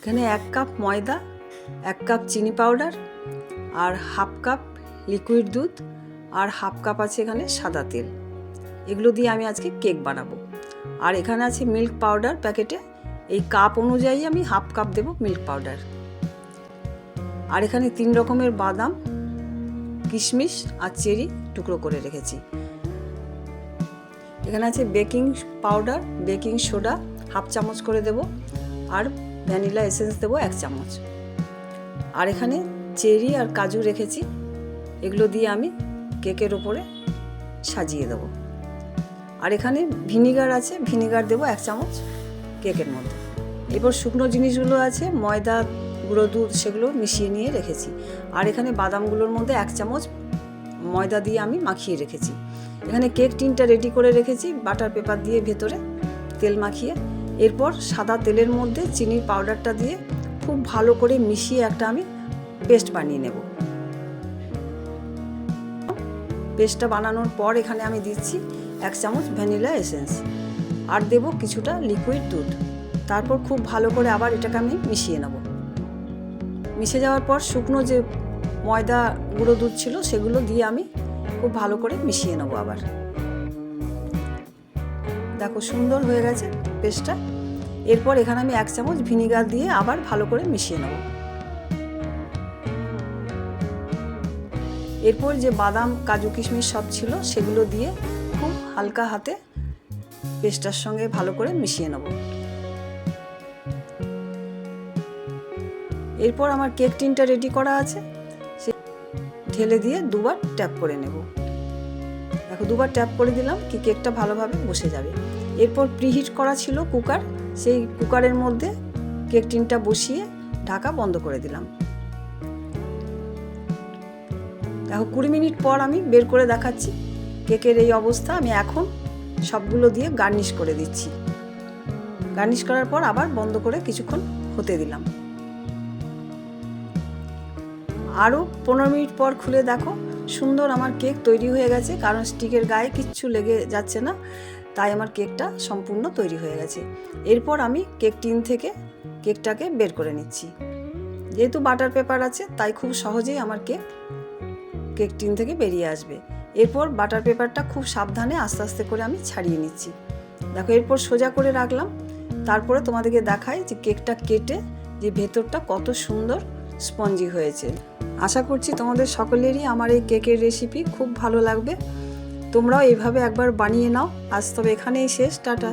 এখানে 1 কাপ ময়দা, 1 কাপ চিনি পাউডার আর হাফ কাপ লিকুইড দুধ আর হাফ কাপ আছে এখানে সাদা তেল। এগুলো দিয়ে আমি আজকে কেক বানাবো। আর এখানে আছে মিল্ক পাউডার প্যাকেটে, এই কাপ অনুযায়ী আমি হাফ কাপ দেব মিল্ক পাউডার। আর এখানে 3 রকমের বাদাম, কিশমিশ আর চেরি টুকরো করে রেখেছি। এখানে আছে baking powder, baking soda half চামচ করে দেব আর ভ্যানিলা এসেন্স দেবো 1 চামচ। আর এখানে চেরি আর কাজু রেখেছি, এগুলো দিয়ে আমি কেকের ওপরে সাজিয়ে দেব। আর এখানে ভিনিগার আছে, ভিনিগার দেবো 1 চামচ কেকের মধ্যে। এরপর শুকনো জিনিসগুলো আছে, ময়দা, গুঁড়ো দুধ, সেগুলো মিশিয়ে নিয়ে রেখেছি। আর এখানে বাদামগুলোর মধ্যে 1 চামচ ময়দা দিয়ে আমি মাখিয়ে রেখেছি। এখানে কেক টিনটা রেডি করে রেখেছি বাটার পেপার দিয়ে ভেতরে তেল মাখিয়ে। এরপর সাদা তেলের মধ্যে চিনির পাউডারটা দিয়ে খুব ভালো করে মিশিয়ে একটা আমি পেস্ট বানিয়ে নেব। পেস্টটা বানানোর পর এখানে আমি দিচ্ছি 1 চামচ ভ্যানিলা এসেন্স আর দেব কিছুটা লিকুইড দুধ। তারপর খুব ভালো করে আবার এটাকে আমি মিশিয়ে নেব। মিশে যাওয়ার পর শুকনো যে ময়দা গুঁড়ো দুধ ছিল সেগুলো দিয়ে আমি খুব ভালো করে মিশিয়ে নেব। আবার দেখো সুন্দর হয়ে গেছে পেস্টটা। এরপর এখানে আমি 1 চামচ ভিনিগার দিয়ে আবার ভালো করে মিশিয়ে নেব। এরপর যে বাদাম, কাজু, কিশমিশ সব ছিল সেগুলো দিয়ে খুব হালকা হাতে পেস্টটার সঙ্গে ভালো করে মিশিয়ে নেব। এরপর আমার কেক টিনটা রেডি করা আছে, সে ঢেলে দিয়ে দুবার ট্যাপ করে নেব। দেখো দুবার ট্যাপ করে দিলাম কি কেকটা ভালোভাবে বসে যাবে। এরপর প্রিহিট করা ছিল কুকার, সেই কুকারের মধ্যে কেক টিনটা বসিয়ে ঢাকা বন্ধ করে দিলাম। দেখো 20 মিনিট পর আমি বের করে দেখাচ্ছি কেকের এই অবস্থা। আমি এখন সবগুলো দিয়ে গার্নিশ করে দিচ্ছি। গার্নিশ করার পর আবার বন্ধ করে কিছুক্ষণ হতে দিলাম। আরও 15 মিনিট পর খুলে দেখো সুন্দর আমার কেক তৈরি হয়ে গেছে, কারণ স্টিকের গায়ে কিচ্ছু লেগে যাচ্ছে না, তাই আমার কেকটা সম্পূর্ণ তৈরি হয়ে গেছে। এরপর আমি কেক টিন থেকে কেকটাকে বের করে নিচ্ছি। যেহেতু বাটার পেপার আছে তাই খুব সহজেই আমার কেক টিন থেকে বেরিয়ে আসবে। এরপর বাটার পেপারটা খুব সাবধানে আস্তে আস্তে করে আমি ছাড়িয়ে নিচ্ছি। দেখো এরপর সোজা করে রাখলাম। তারপরে তোমাদেরকে দেখাই যে কেকটা কেটে যে ভেতরটা কত সুন্দর স্পঞ্জি হয়েছে। আশা করছি তোমাদের সকলেরই আমার এই কেকের রেসিপি খুব ভালো লাগবে। তোমরাও এইভাবে একবার বানিয়ে নাও। আজ তবে এখানেই শেষ, টাটা।